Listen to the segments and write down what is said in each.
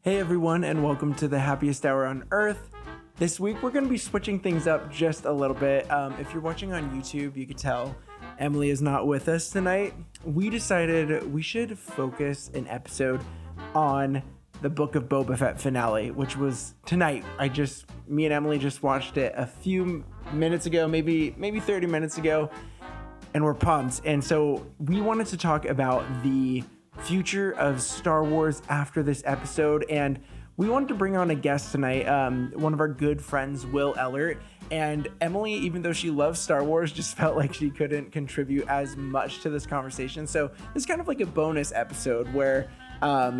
Hey everyone, and welcome to the happiest hour on earth. This week we're going to be switching things up just a little bit. If you're watching on YouTube, you could tell Emily is not with us tonight. We decided we should focus an episode on the Book of Boba Fett finale, which was tonight. Me and Emily just watched it a few minutes ago, maybe 30 minutes ago, and we're pumped. And so we wanted to talk about the future of Star Wars after this episode, and we wanted to bring on a guest tonight, one of our good friends, Will Ellert. And Emily, even though she loves Star Wars, just felt like she couldn't contribute as much to this conversation. So it's kind of like a bonus episode where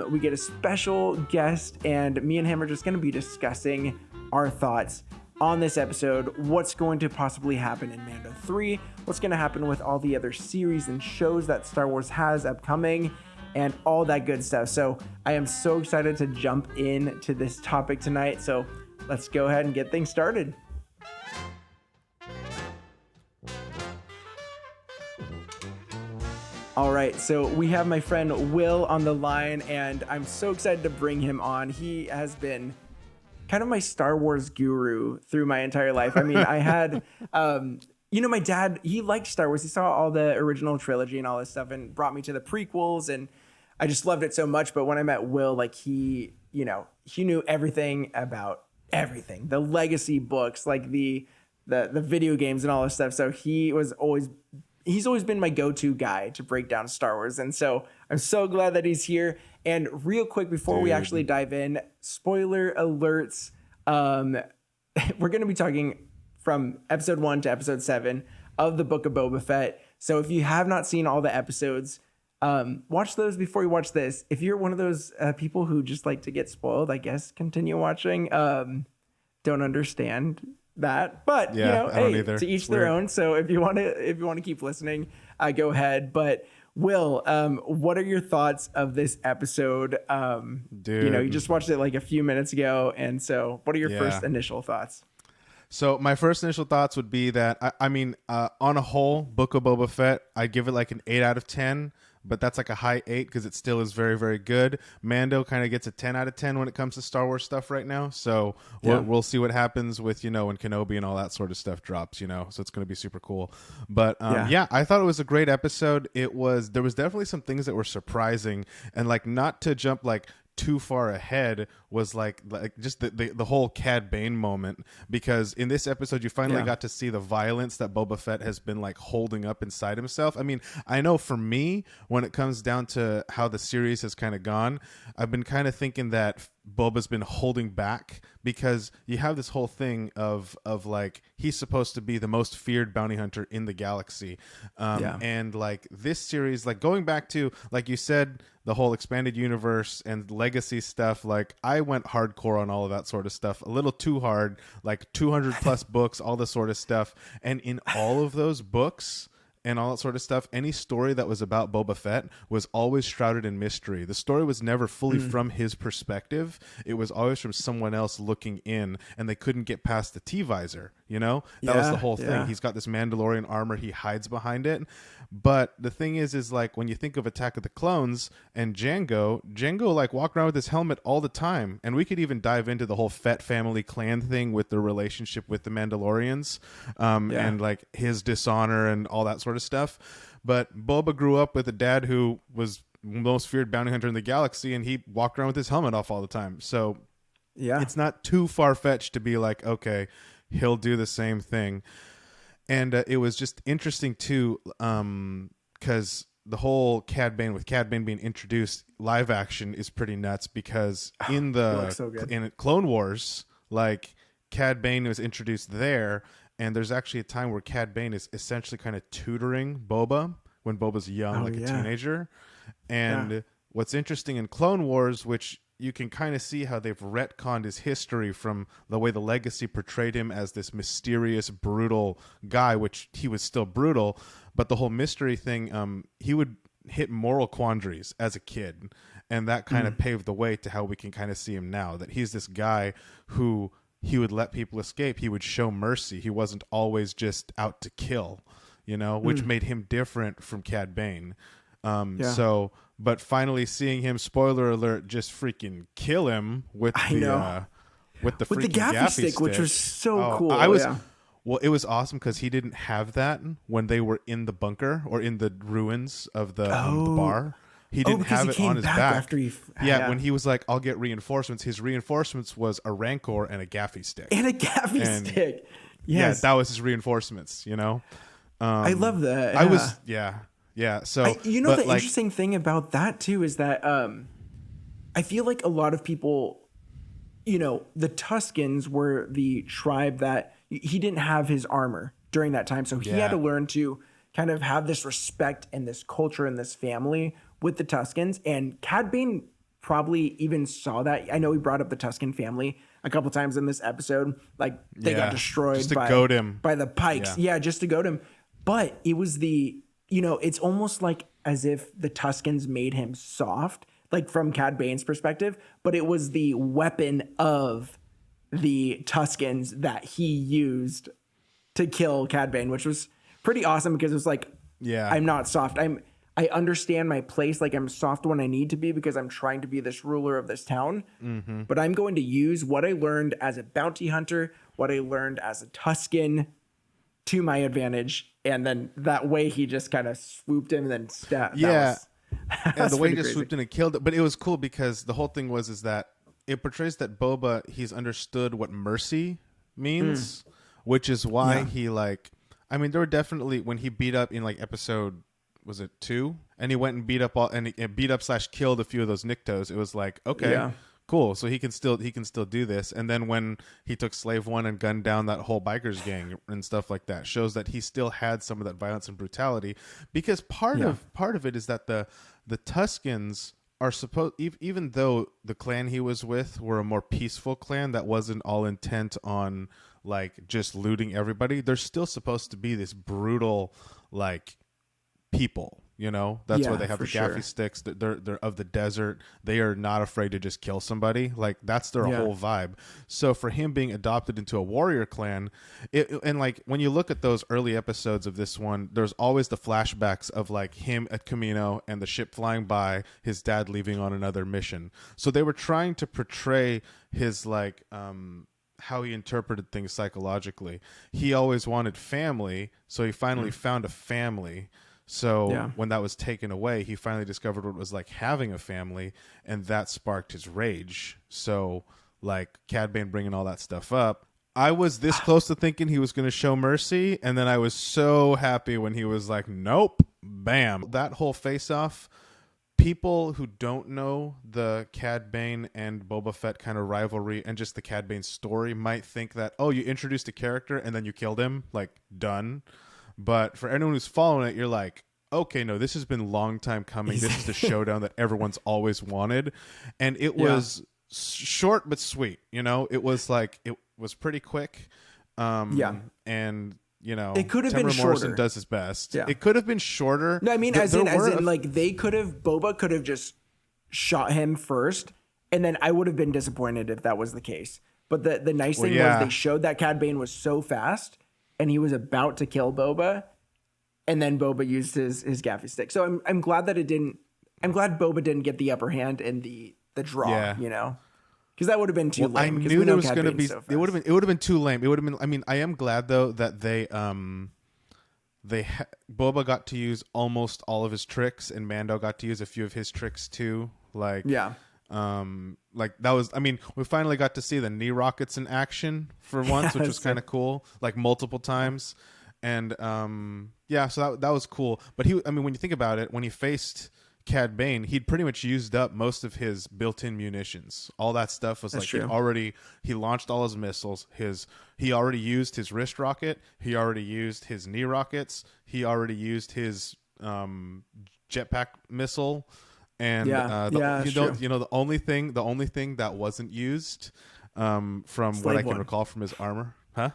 we get a special guest, and me and him are just going to be discussing our thoughts on this episode, what's going to possibly happen in Mando 3, what's going to happen with all the other series and shows that Star Wars has upcoming, and all that good stuff. So I am so excited to jump into this topic tonight. So let's go ahead and get things started. All right, so we have my friend Will on the line, and I'm so excited to bring him on. He has been kind of my Star Wars guru through my entire life. I mean, I had, my dad, he liked Star Wars. He saw all the original trilogy and all this stuff and brought me to the prequels, and I just loved it so much. But when I met Will, like he knew everything about everything, the legacy books, like the video games and all this stuff. So he's always been my go-to guy to break down Star Wars. And so I'm so glad that he's here. And real quick, before we actually dive in, spoiler alerts. We're going to be talking from episode 1 to episode 7 of the Book of Boba Fett. So if you have not seen all the episodes, watch those before you watch this. If you're one of those people who just like to get spoiled, I guess continue watching. Don't understand that, but hey, to each their own. So if you want to keep listening, go ahead. But Will, what are your thoughts of this episode? Dude, you just watched it like a few minutes ago, and so what are your first initial thoughts? So my first initial thoughts would be that on a whole, Book of Boba Fett, I'd give it like an 8 out of 10. But that's like a high 8 because it still is very, very good. Mando kind of gets a 10 out of 10 when it comes to Star Wars stuff right now. So we'll see what happens with, when Kenobi and all that sort of stuff drops, so it's going to be super cool. But I thought it was a great episode. There was definitely some things that were surprising, and like not to jump like too far ahead was like just the whole Cad Bane moment, because in this episode you finally got to see the violence that Boba Fett has been like holding up inside himself. I mean, I know for me, when it comes down to how the series has kind of gone, I've been kind of thinking that Boba's been holding back, because you have this whole thing of like he's supposed to be the most feared bounty hunter in the galaxy, and like this series, like going back to, like you said, the whole expanded universe and legacy stuff, like I went hardcore on all of that sort of stuff, a little too hard, like 200 plus books, all this sort of stuff. And in all of those books and all that sort of stuff, any story that was about Boba Fett was always shrouded in mystery. The story was never fully from his perspective. It was always from someone else looking in, and they couldn't get past the T-visor, That was the whole thing. He's got this Mandalorian armor. He hides behind it. But the thing is like when you think of Attack of the Clones and Django like walked around with his helmet all the time. And we could even dive into the whole Fett family clan thing with the relationship with the Mandalorians, and like his dishonor and all that sort of stuff. But Boba grew up with a dad who was the most feared bounty hunter in the galaxy, and he walked around with his helmet off all the time. So it's not too far-fetched to be like, okay, he'll do the same thing. And it was just interesting too, because the whole Cad Bane, with Cad Bane being introduced live action, is pretty nuts, because in in Clone Wars, like Cad Bane was introduced there, and there's actually a time where Cad Bane is essentially kind of tutoring Boba when Boba's young, a teenager. And what's interesting in Clone Wars, which you can kind of see how they've retconned his history from the way the legacy portrayed him as this mysterious, brutal guy, which he was still brutal, but the whole mystery thing, he would hit moral quandaries as a kid, and that kind of paved the way to how we can kind of see him now, that he's this guy who he would let people escape. He would show mercy. He wasn't always just out to kill, which made him different from Cad Bane. So but finally seeing him, spoiler alert, just freaking kill him with with the freaking gaffy stick, which was so cool. Well, it was awesome because he didn't have that when they were in the bunker or in the ruins of the bar. He didn't have it on his back. After when he was like, I'll get reinforcements. His reinforcements was a rancor and a gaffy stick. Stick. Yes. Yeah, that was his reinforcements, you know? I love that. Yeah. So, the interesting thing about that too is that I feel like a lot of people, the Tuscans were the tribe that he didn't have his armor during that time. So he had to learn to kind of have this respect and this culture and this family with the Tuscans. And Cad Bane probably even saw that. I know he brought up the Tuscan family a couple times in this episode. Like they got destroyed just to goad him by the pikes. Yeah, just to goad him. But it was it's almost like as if the Tuscans made him soft, like from Cad Bane's perspective, but it was the weapon of the Tuscans that he used to kill Cad Bane, which was pretty awesome because it was like, I'm not soft. I understand my place. Like I'm soft when I need to be because I'm trying to be this ruler of this town, but I'm going to use what I learned as a bounty hunter, what I learned as a Tuscan to my advantage. And then that way he just kind of swooped in and then stabbed. And the way he just swooped in and killed it. But it was cool because the whole thing is that it portrays that Boba, he's understood what mercy means, which is why he there were definitely when he beat up in like episode, was it 2? And he went and beat up / killed a few of those Niktos. It was like, okay, cool. So he can still do this. And then when he took Slave One and gunned down that whole bikers gang and stuff like that, shows that he still had some of that violence and brutality. Because part of it is that the Tuscans are supposed, even though the clan he was with were a more peaceful clan that wasn't all intent on like just looting everybody, they're still supposed to be this brutal like people. That's why they have the gaffy sticks. They're of the desert. They are not afraid to just kill somebody. Like that's their whole vibe. So for him being adopted into a warrior clan, and like when you look at those early episodes of this one, there's always the flashbacks of like him at Camino and the ship flying by, his dad leaving on another mission. So they were trying to portray his like how he interpreted things psychologically. He always wanted family, so he finally found a family. So when that was taken away, he finally discovered what it was like having a family, and that sparked his rage. So like Cad Bane bringing all that stuff up, I was this close to thinking he was going to show mercy, and then I was so happy when he was like, nope, bam. That whole face-off, people who don't know the Cad Bane and Boba Fett kind of rivalry and just the Cad Bane story might think that, oh, you introduced a character and then you killed him, like done. But for anyone who's following it, you're like, okay, no, this has been a long time coming. This is the showdown that everyone's always wanted. And it was short but sweet. It was like, it was pretty quick. And, it could have been shorter. Morrison does his best. Yeah. It could have been shorter. No, I mean, Boba could have just shot him first. And then I would have been disappointed if that was the case. But the nice thing was they showed that Cad Bane was so fast. And he was about to kill Boba, and then Boba used his gaffy stick. So I'm glad that I'm glad Boba didn't get the upper hand in the draw, because that would have been too lame. I knew there was going to be. It would have been too lame. It would have been. I mean, I am glad though that Boba got to use almost all of his tricks, and Mando got to use a few of his tricks too. Like like that was, I mean, we finally got to see the knee rockets in action for once, which was kind of cool, like multiple times. And so that was cool. But when you think about it, when he faced Cad Bane, he'd pretty much used up most of his built-in munitions. All that stuff was he launched all his missiles. He already used his wrist rocket. He already used his knee rockets. He already used his jetpack missile. And the only thing that wasn't used from Slave what I can One. Recall from his armor, huh?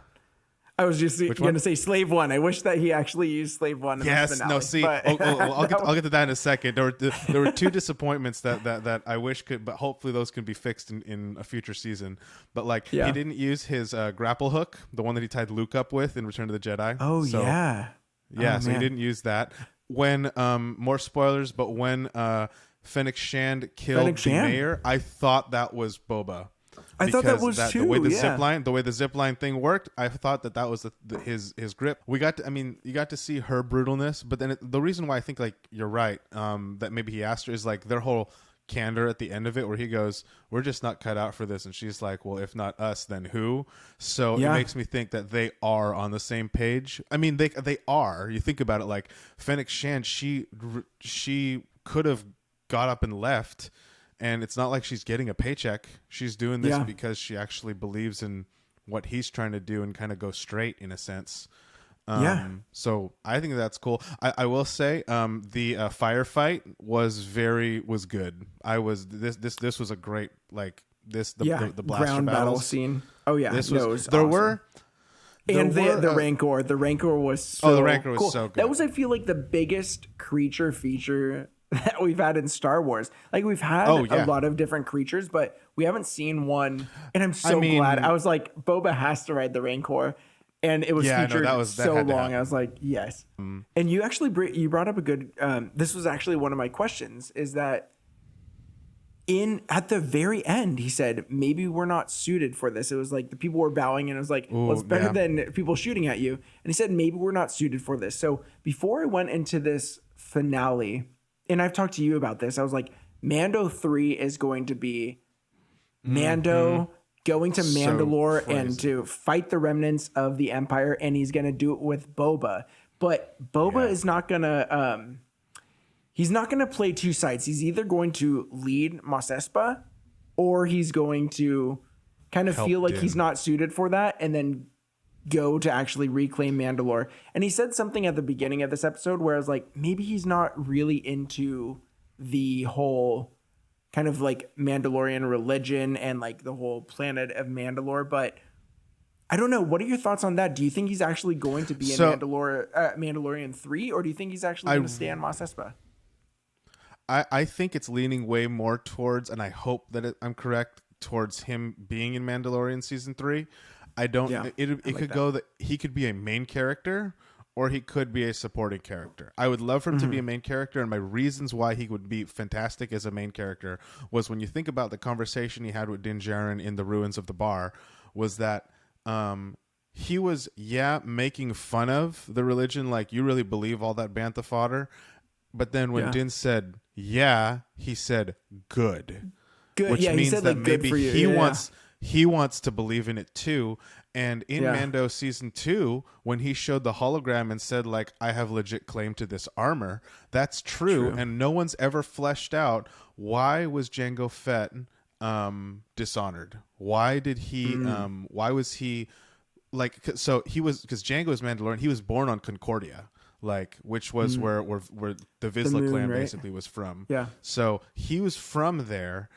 I was just going to say Slave One. I wish that he actually used Slave One. Yes, no. See, I'll get to that in a second. There were two disappointments that I wish could, but hopefully those can be fixed in a future season. But he didn't use his grapple hook, the one that he tied Luke up with in Return of the Jedi. Yeah. So he didn't use that. When more spoilers, but when Fennec Shand killed the mayor, I thought that was Boba. I thought that was too. The way the zip line thing worked, I thought that was his grip. You got to see her brutalness, but then the reason why I think like you're right, that maybe he asked her is like their whole candor at the end of it, where he goes, "We're just not cut out for this," and she's like, "Well, if not us, then who?" So it makes me think that they are on the same page. I mean, they are. You think about it, like Fennec Shand, she could have got up and left. And it's not like she's getting a paycheck. She's doing this because she actually believes in what he's trying to do and kind of go straight in a sense. So I think that's cool. I will say the firefight was good. This was a great the blaster ground battle scene. Oh yeah, this was there awesome. were. And the Rancor. The Rancor was so the Rancor was cool. so good. That was, I feel like, the biggest creature feature that we've had in Star Wars. Like, we've had a lot of different creatures, but we haven't seen one. And I'm so glad. I was like, Boba has to ride the Rancor. And it was featured so long. I was like, yes. And you actually you brought up a good. This was actually one of my questions. Is that at the very end, he said, maybe we're not suited for this. It was like the people were bowing, and it was like, well, it's better than people shooting at you. And he said, maybe we're not suited for this. So before I went into this finale, and I've talked to you about this, I was like, Mando 3 is going to be Mando going to Mandalore and to fight the remnants of the Empire, and he's going to do it with Boba. But Boba is not going to... he's not going to play two sides. He's either going to lead Mos Espa, or he's going to kind of feel like he's not suited for that and then go to actually reclaim Mandalore. And he said something at the beginning of this episode where I was like, maybe he's not really into the whole kind of like Mandalorian religion and like the whole planet of Mandalore. But I don't know. What are your thoughts on that? Do you think he's actually going to be in Mandalorian 3, or do you think he's actually going to stay on Mos Espa? I think it's leaning way more towards, and I hope that I'm correct, towards him being in Mandalorian season 3. I don't. Yeah, it could go that he could be a main character, or he could be a supporting character. I would love for him to be a main character, and my reasons why he would be fantastic as a main character was when you think about the conversation he had with Din Djarin in the ruins of the bar, was that he was making fun of the religion, like, you really believe all that bantha fodder, but then when Din said he said good, which means he said, that like, maybe he wants to believe in it too. And in Mando season 2, when he showed the hologram and said, like, I have legit claim to this armor, that's true. And no one's ever fleshed out, why was Jango Fett dishonored? Why did he why was he like, so he was, because Jango is Mandalorian, he was born on Concordia, like, which was where the Vizsla clan basically was from. Yeah. So he was from there,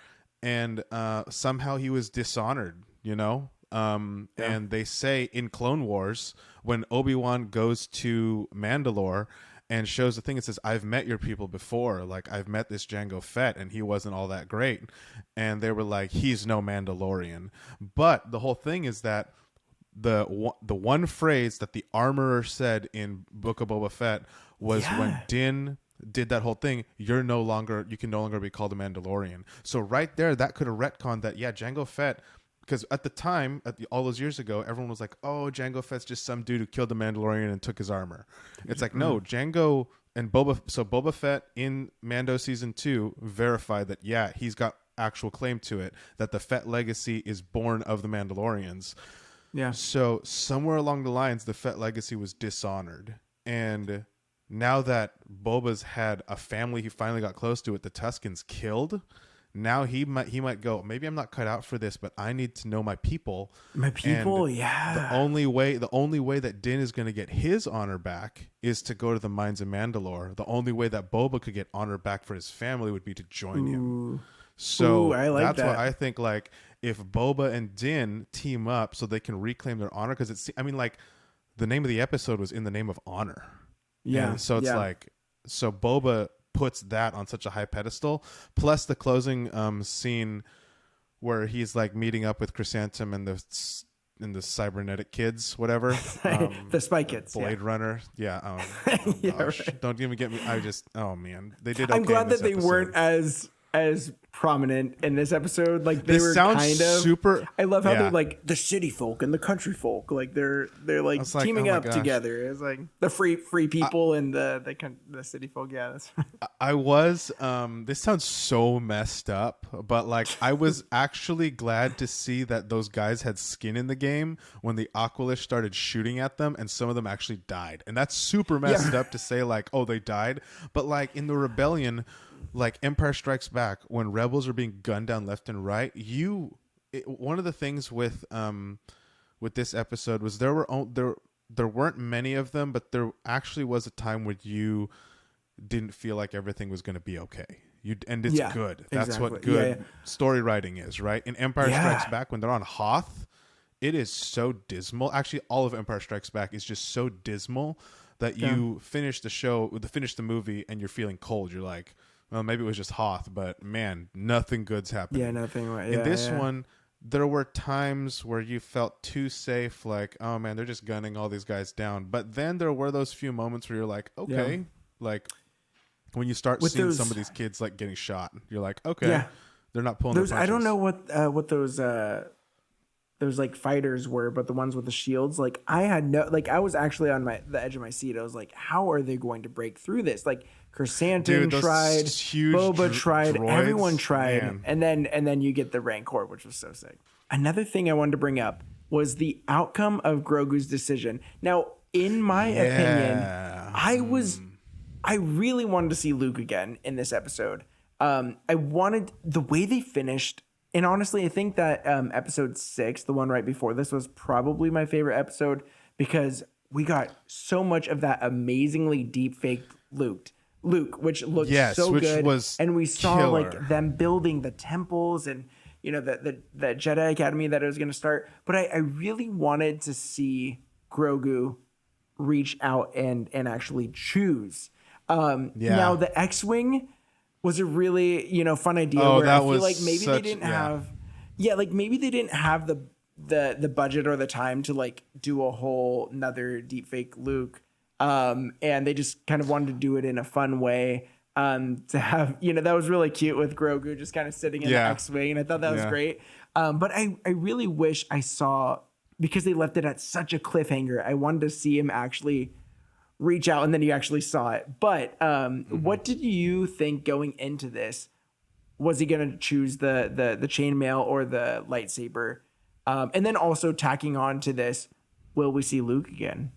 and somehow he was dishonored, you know? And they say in Clone Wars, when Obi-Wan goes to Mandalore and shows the thing, it says, I've met your people before. Like, I've met this Jango Fett, and he wasn't all that great. And they were like, he's no Mandalorian. But the whole thing is that the one phrase that the armorer said in Book of Boba Fett was when Din did that whole thing, you can no longer be called a Mandalorian. So right there, that could have retconned that, Jango Fett, because at the time, all those years ago, everyone was like, oh, Jango Fett's just some dude who killed the Mandalorian and took his armor. It's like, no, Jango and Boba Fett in Mando season 2 verified that, he's got actual claim to it, that the Fett legacy is born of the Mandalorians. Yeah. So somewhere along the lines, the Fett legacy was dishonored. And now that Boba's had a family he finally got close to with the Tuskens killed, now he might go, maybe I'm not cut out for this, but I need to know my people. The only way that Din is going to get his honor back is to go to the mines of Mandalore. The only way that Boba could get honor back for his family would be to join him. So that's why I think, like, if Boba and Din team up so they can reclaim their honor, because it's, I mean, like, the name of the episode was In the Name of Honor. Yeah. And so it's like, so Boba puts that on such a high pedestal, plus the closing scene where he's like meeting up with Chrysanthemum and the cybernetic kids, whatever. The Spy Kids, Blade Runner. Yeah. Yeah, Gosh. right. Don't even get me. Oh man, they did. Okay I'm glad in this that they episode. weren't as prominent in this episode. Like they This were sounds kind of super. I love how Yeah. they're like the city folk and the country folk. Like they're like was like, teaming oh my up gosh. together. It's like the free people and the city folk. Yeah, that's I was this sounds so messed up, but like I was actually glad to see that those guys had skin in the game when the Aqualish started shooting at them, and some of them actually died. And that's super messed up to say, like, oh, they died. But like in the rebellion, like Empire Strikes Back, when rebels are being gunned down left and right, one of the things with this episode was there weren't many of them, but there actually was a time where you didn't feel like everything was going to be okay. And it's good. That's exactly. what good story writing is, right? In Empire Strikes Back, when they're on Hoth, it is so dismal. Actually, all of Empire Strikes Back is just so dismal that you finish the movie, and you're feeling cold. You're like, well, maybe it was just Hoth, but man, nothing good's happening. Yeah, nothing. In this one, there were times where you felt too safe, like, oh man, they're just gunning all these guys down. But then there were those few moments where you're like, okay, like when you start seeing some of these kids like getting shot, you're like, okay, they're not pulling those. the I don't punches. know what those like fighters were, but the ones with the shields, like I was actually on the edge of my seat. I was like, how are they going to break through this? Like Chrysanthemum tried, huge Boba tried, droids, everyone tried, man. and then you get the Rancor, which was so sick. Another thing I wanted to bring up was the outcome of Grogu's decision. Now, in my opinion, I really wanted to see Luke again in this episode. I wanted the way they finished. And honestly, I think that episode 6, the one right before this, was probably my favorite episode because we got so much of that amazingly deep fake Luke, which looked so good. And we saw like them building the temples and, you know, the Jedi Academy that it was going to start. But I really wanted to see Grogu reach out and actually choose. Now the X-Wing was a really, you know, fun idea where I feel like maybe they didn't have maybe they didn't have the budget or the time to like do a whole another deepfake Luke. And they just kind of wanted to do it in a fun way. To have, you know, that was really cute with Grogu just kind of sitting in the X-Wing, and I thought that was great. But I really wish I saw, because they left it at such a cliffhanger, I wanted to see him actually reach out, and then you actually saw it. But what did you think going into this? Was he going to choose the chainmail or the lightsaber? And then also tacking on to this, will we see Luke again?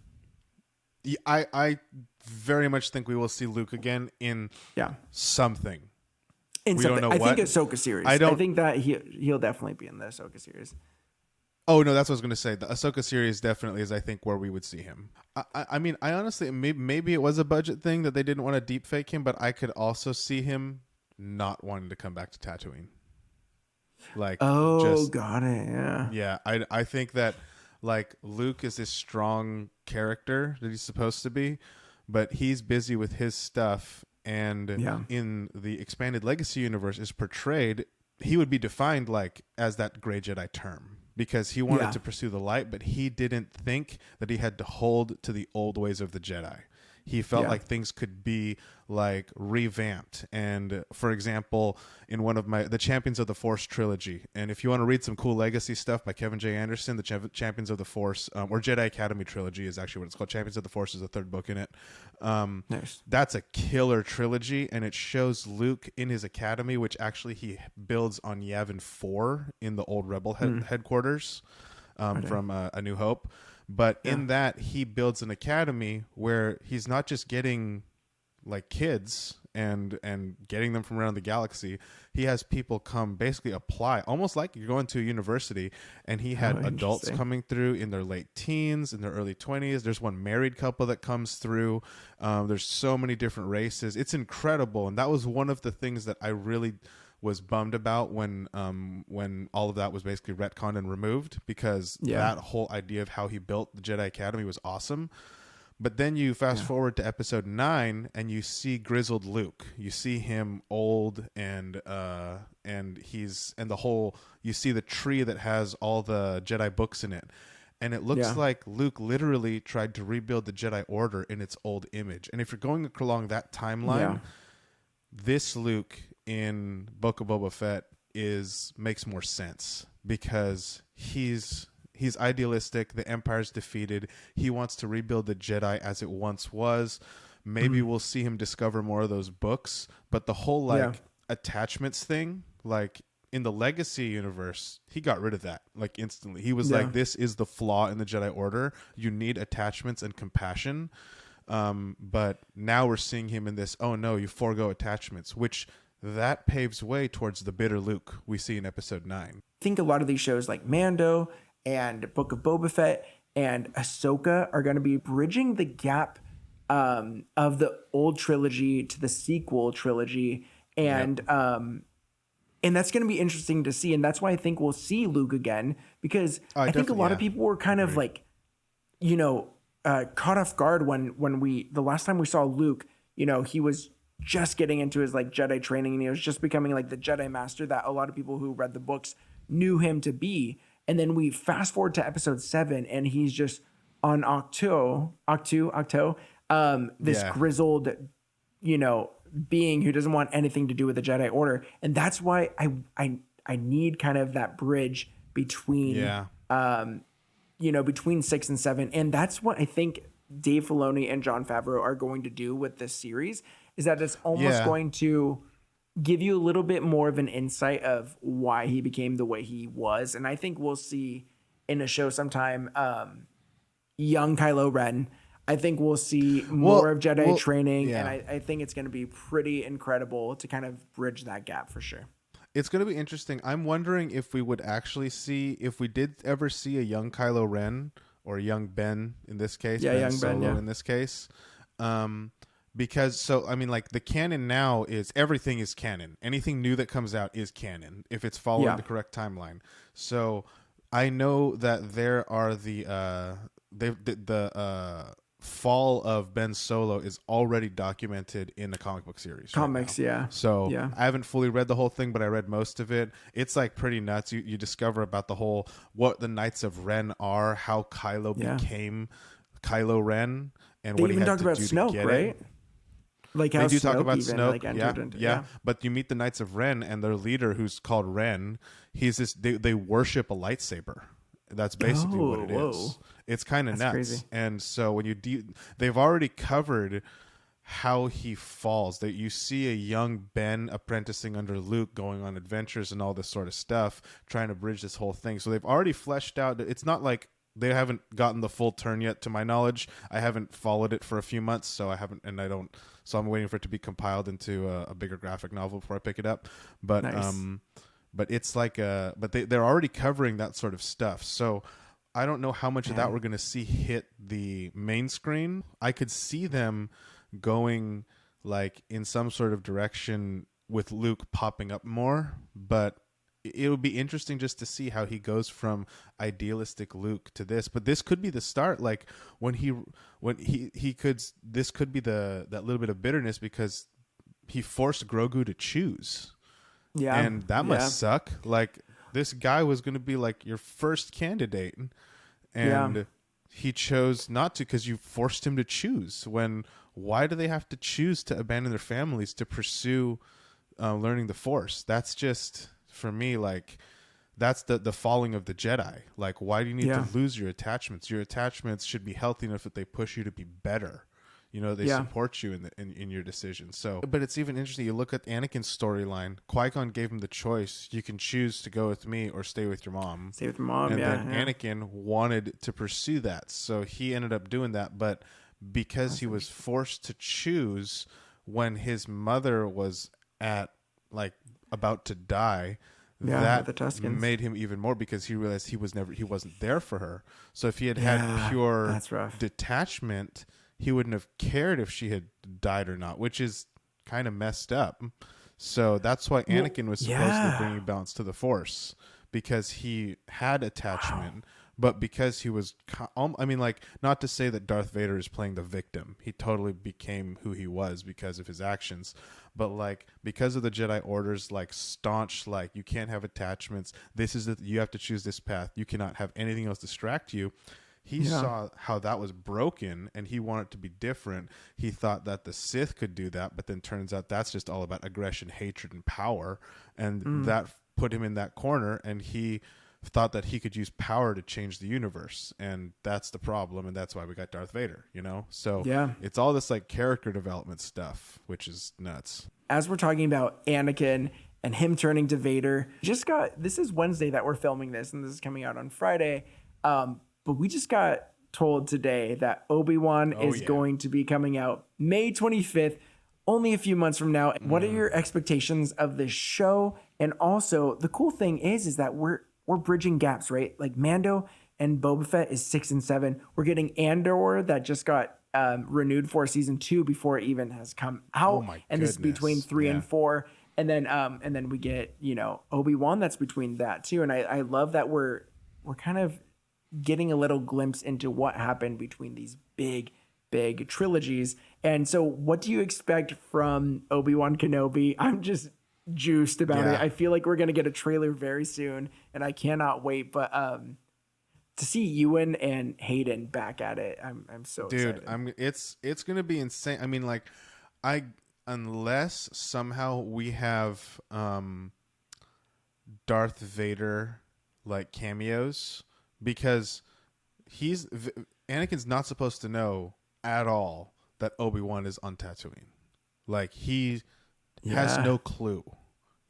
Yeah, I very much think we will see Luke again in something. We don't know what. I think Ahsoka series. I think that he'll definitely be in the Ahsoka series. Oh no, that's what I was going to say. The Ahsoka series definitely is, I think, where we would see him. I mean, I honestly, maybe it was a budget thing that they didn't want to deep fake him, but I could also see him not wanting to come back to Tatooine. Like, got it. Yeah. I think that like Luke is this strong character that he's supposed to be, but he's busy with his stuff, and in the expanded Legacy universe is portrayed, he would be defined like as that gray Jedi term, because he wanted to pursue the light, but he didn't think that he had to hold to the old ways of the Jedi. He felt like things could be like revamped. And for example, in one of the Champions of the Force trilogy, and if you want to read some cool legacy stuff by Kevin J. Anderson, the Champions of the Force, or Jedi Academy trilogy is actually what it's called. Champions of the Force is the third book in it. Nice. That's a killer trilogy, and it shows Luke in his academy, which actually he builds on Yavin 4 in the old Rebel headquarters from A New Hope. But in that, he builds an academy where he's not just getting like kids and getting them from around the galaxy. He has people come basically apply, almost like you're going to a university. And he had adults coming through in their late teens, in their early 20s. There's one married couple that comes through. There's so many different races. It's incredible. And that was one of the things that I really was bummed about when all of that was basically retconned and removed, because that whole idea of how he built the Jedi Academy was awesome. But then you fast forward to episode 9 and you see grizzled Luke. You see him old and the whole, you see the tree that has all the Jedi books in it. And it looks like Luke literally tried to rebuild the Jedi Order in its old image. And if you're going along that timeline, this Luke in Book of Boba Fett makes more sense because he's idealistic. The Empire's defeated. He wants to rebuild the Jedi as it once was. Maybe we'll see him discover more of those books. But the whole attachments thing, like in the Legacy universe, he got rid of that like instantly. He was like, this is the flaw in the Jedi Order. You need attachments and compassion. But now we're seeing him in this, oh no, you forego attachments, which that paves way towards the bitter Luke we see in episode 9. I think a lot of these shows like Mando and Book of Boba Fett and Ahsoka are going to be bridging the gap of the old trilogy to the sequel trilogy. And that's going to be interesting to see. And that's why I think we'll see Luke again, because I think a lot of people were kind of like, caught off guard when the last time we saw Luke, he was just getting into his like Jedi training and he was just becoming like the Jedi master that a lot of people who read the books knew him to be. And then we fast forward to episode 7 and he's just on Octo, this grizzled, being who doesn't want anything to do with the Jedi Order. And that's why I need kind of that bridge between, between 6 and 7. And that's what I think Dave Filoni and Jon Favreau are going to do with this series, is that it's almost going to give you a little bit more of an insight of why he became the way he was. And I think we'll see in a show sometime young Kylo Ren. I think we'll see more of Jedi training. And I think it's going to be pretty incredible to kind of bridge that gap for sure. It's going to be interesting. I'm wondering if we would actually see, if we did ever see a young Kylo Ren or young Ben in this case, young Solo Ben, in this case. Because the canon now is everything is canon. Anything new that comes out is canon if it's following the correct timeline. So I know that there are the fall of Ben Solo is already documented in the comic book series. Comics, right So I haven't fully read the whole thing, but I read most of it. It's like pretty nuts. You discover about the whole, what the Knights of Ren are, how Kylo became Kylo Ren, and what he had to do Snoke, to get right? it. Like how they do Snoke talk about even, Snoke, But you meet the Knights of Ren, and their leader, who's called Ren, he's this. They worship a lightsaber. That's basically what it is. It's kind of nuts. Crazy. And so when they've already covered how he falls. That you see a young Ben apprenticing under Luke, going on adventures and all this sort of stuff, trying to bridge this whole thing. So they've already fleshed out. It's not like they haven't gotten the full turn yet, to my knowledge. I haven't followed it for a few months, so I haven't, and I don't. So I'm waiting for it to be compiled into a bigger graphic novel before I pick it up. But nice. But it's like they're already covering that sort of stuff. So I don't know how much of that we're going to see hit the main screen. I could see them going like in some sort of direction with Luke popping up more, but it would be interesting just to see how he goes from idealistic Luke to this. But this could be the start, like this could be that little bit of bitterness because he forced Grogu to choose. Yeah. And that must suck. Like, this guy was going to be like your first candidate, and he chose not to because you forced him to choose. Why do they have to choose to abandon their families to pursue learning the Force? That's just, for me, like, that's the falling of the Jedi. Like, why do you need to lose your attachments? Your attachments should be healthy enough that they push you to be better. You know, they support you in your decisions. So, but it's even interesting. You look at Anakin's storyline. Qui-Gon gave him the choice. You can choose to go with me or stay with your mom. Stay with your mom, and then Anakin wanted to pursue that. So he ended up doing that. But because he was forced to choose when his mother was about to die, that made him even more, because he realized he wasn't there for her. So if he had pure detachment, he wouldn't have cared if she had died or not, which is kind of messed up. So that's why Anakin was supposedly bringing balance to the Force, because he had attachment, But because he was, I mean, like, not to say that Darth Vader is playing the victim. He totally became who he was because of his actions. But, like, because of the Jedi Order's, like, staunch, like, you can't have attachments. You have to choose this path. You cannot have anything else distract you. He saw how that was broken, and he wanted to be different. He thought that the Sith could do that, but then turns out that's just all about aggression, hatred, and power. And that put him in that corner, and he thought that he could use power to change the universe, and that's the problem, and that's why we got Darth Vader, you know? So it's all this like character development stuff, which is nuts. As we're talking about Anakin and him turning to Vader, this is Wednesday that we're filming this, and this is coming out on Friday. But we just got told today that Obi-Wan is going to be coming out May 25th, only a few months from now. What are your expectations of this show? And also, the cool thing is that we're bridging gaps, right? Like Mando and Boba Fett is 6 and 7. We're getting Andor that just got renewed for season 2 before it even has come out. Oh my and goodness. This is between 3 and 4. And then we get, Obi-Wan that's between that too. And I love that we're kind of getting a little glimpse into what happened between these big trilogies. And so what do you expect from Obi-Wan Kenobi? I'm just juiced about it. I feel like we're going to get a trailer very soon, and I cannot wait. But to see Ewan and Hayden back at it, I'm so excited. It's going to be insane. I mean, like, unless somehow we have Darth Vader like cameos, because Anakin's not supposed to know at all that Obi-Wan is on Tatooine. Like, he has no clue,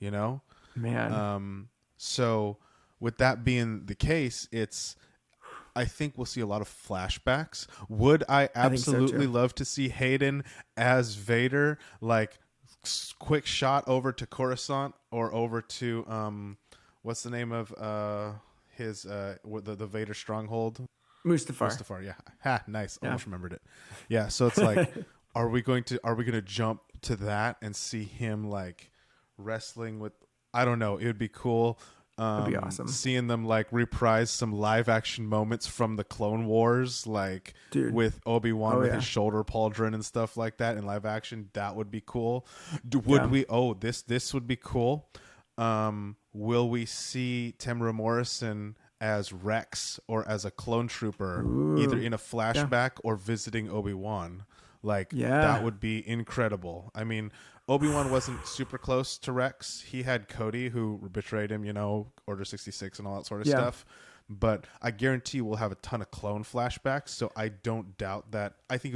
you know? Man. So with that being the case, I think we'll see a lot of flashbacks. Would I absolutely love to see Hayden as Vader, like quick shot over to Coruscant or over to what's the name of the Vader stronghold? Mustafar, yeah. Ha, nice. Almost remembered it. Yeah, so it's like are we going to jump to that and see him like wrestling with, I don't know, it would be cool. That'd be awesome. Seeing them like reprise some live action moments from the Clone Wars, like with Obi-Wan with his shoulder pauldron and stuff like that in live action. That would be cool. This would be cool. Will we see Tamara Morrison as Rex or as a clone trooper, either in a flashback or visiting Obi-Wan? Like, that would be incredible. I mean, Obi-Wan wasn't super close to Rex. He had Cody, who betrayed him, Order 66 and all that sort of stuff. But I guarantee we'll have a ton of clone flashbacks, so I don't doubt that. I think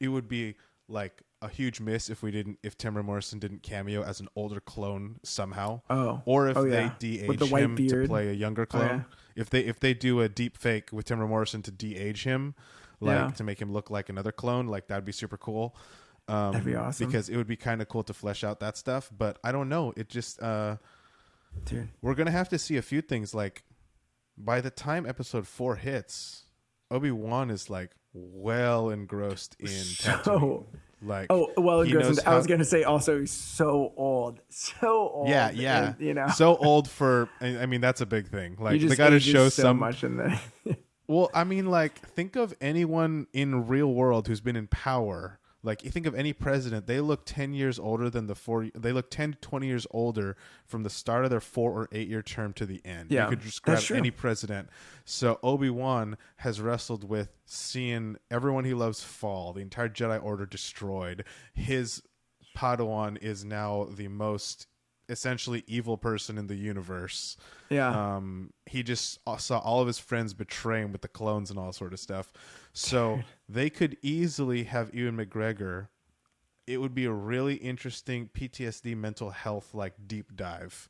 it would be like a huge miss if Tamara Morrison didn't cameo as an older clone somehow. Or if they de-age him to play a younger clone. If they do a deep fake with Tamara Morrison to de-age him, to make him look like another clone, like that'd be super cool. That'd be awesome. Because it would be kind of cool to flesh out that stuff. But I don't know. It just we're gonna have to see a few things. Like, by the time episode 4 hits, Obi-Wan is like well engrossed in Tatooine. Like, engrossed. I was gonna say also he's so old. Yeah. And, so old for. I mean, that's a big thing. Like, they got to show so much in there. Well, I mean, like, think of anyone in real world who's been in power. Like, you think of any president, they look 10 years older than they look 10 to 20 years older from the start of their 4 or 8 year term to the end. You could just grab any president. So Obi-Wan has wrestled with seeing everyone he loves fall, the entire Jedi Order destroyed. His Padawan is now the most essentially evil person in the universe. He just saw all of his friends betray him with the clones and all sort of stuff. So they could easily have Ewan McGregor. It would be a really interesting PTSD mental health like deep dive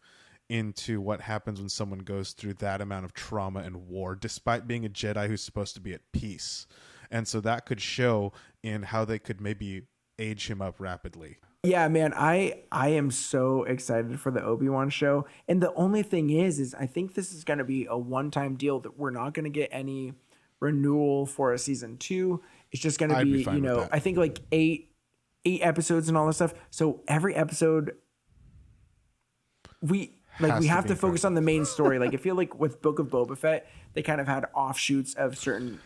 into what happens when someone goes through that amount of trauma and war, despite being a Jedi who's supposed to be at peace. And so that could show in how they could maybe age him up rapidly. Yeah, man, I am so excited for the Obi-Wan show. And the only thing is I think this is going to be a one-time deal, that we're not going to get any renewal for a season 2. It's just going to be, I think like eight episodes and all this stuff. So every episode Like we Has to have be to focus incredible. on the main story. Like I feel like with Book of Boba Fett, they kind of had offshoots of certain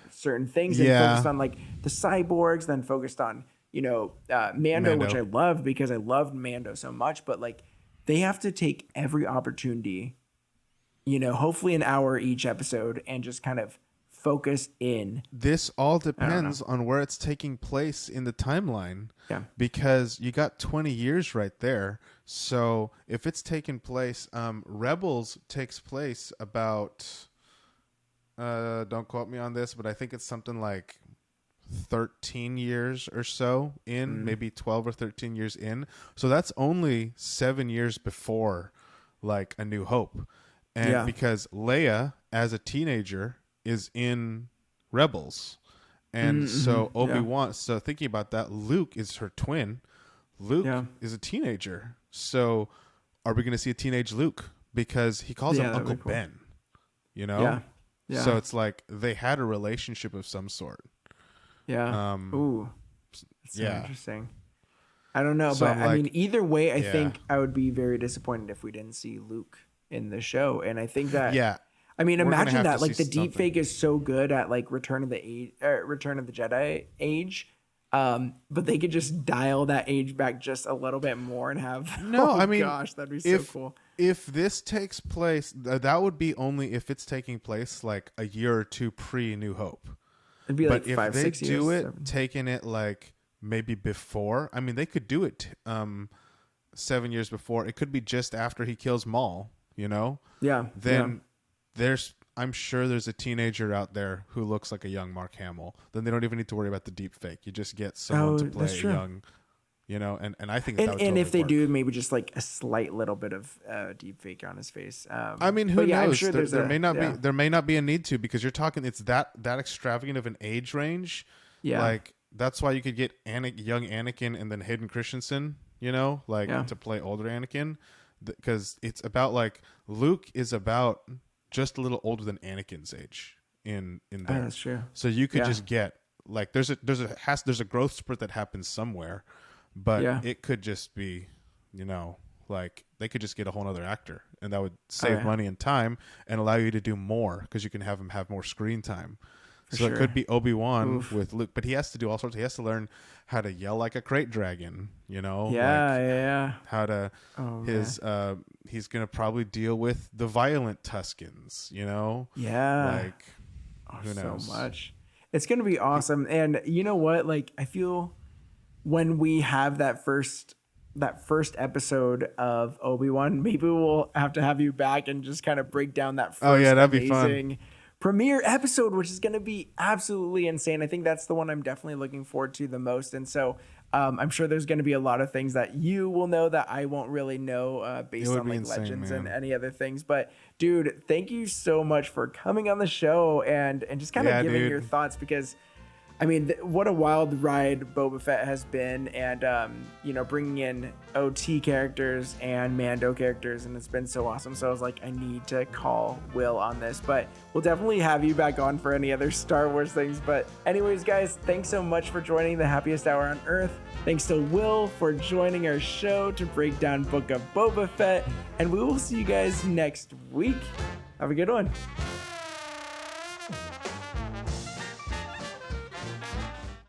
things and Yeah. focused on like the cyborgs, then focused on Mando, which I loved because I loved Mando so much. But like they have to take every opportunity, hopefully an hour each episode, and just kind of focus in. This all I don't know. depends on where it's taking place in the timeline. Yeah. Because you got 20 years right there. So if it's taking place, Rebels takes place about, don't quote me on this, but I think it's something like 13 years or so in, maybe 12 or 13 years in. So that's only 7 years before like A New Hope. And Yeah. because Leia as a teenager is in Rebels. And so Obi-Wan, so thinking about that, Luke is her twin. Luke is a teenager. So are we going to see a teenage Luke? Because he calls him Uncle cool. Ben, Yeah. So it's like they had a relationship of some sort. Yeah. Ooh. That's so yeah. interesting. I don't know, So but I'm I like, mean, either way, I yeah. think I would be very disappointed if we didn't see Luke in the show. And I think that, Yeah. I mean, We're gonna imagine have that to like see the deep something. fake is so good at like Return of the Jedi age. But they could just dial that age back just a little bit more and have, No, I mean, gosh, that'd be so cool. If this takes place, that would be only if it's taking place like a year or two pre New Hope. It'd be But like 5, 6 if they years. do it, 7. taking it like maybe before, I mean, they could do it 7 years before. It could be just after he kills Maul, Yeah. Then I'm sure there's a teenager out there who looks like a young Mark Hamill. Then they don't even need to worry about the deep fake. You just get someone to play that's a true. young, and I think And, that would and totally if they work. do, maybe just like a slight little bit of deep fake on his face. I mean, who but yeah, knows? I'm sure there may not yeah. be there may not be a need to, because you're talking it's that extravagant of an age range. Yeah. Like that's why you could get young Anakin and then Hayden Christensen, to play older Anakin, because it's about like Luke is about just a little older than Anakin's age in there. Oh, that's true. So you could just get like there's a growth spurt that happens somewhere, but it could just be, like they could just get a whole other actor, and that would save money and time and allow you to do more because you can have him have more screen time. So it could be Obi-Wan with Luke, but he has to do all sorts. He has to learn how to yell like a crate dragon, how to he's going to probably deal with the violent Tuskens, like who knows? So much. It's going to be awesome. And you know what? Like I feel when we have that first episode of Obi-Wan, maybe we'll have to have you back and just kind of break down that first that'd be amazing fun. premiere episode, which is going to be absolutely insane. I think that's the one I'm definitely looking forward to the most. And so I'm sure there's going to be a lot of things that you will know that I won't really know based on like insane, legends man. and any other things. But dude, thank you so much for coming on the show and just kind of giving your thoughts, because I mean, what a wild ride Boba Fett has been, and bringing in OT characters and Mando characters, and it's been so awesome. So I was like, I need to call Will on this, but we'll definitely have you back on for any other Star Wars things. But anyways, guys, thanks so much for joining the happiest hour on Earth. Thanks to Will for joining our show to break down Book of Boba Fett, and we will see you guys next week. Have a good one.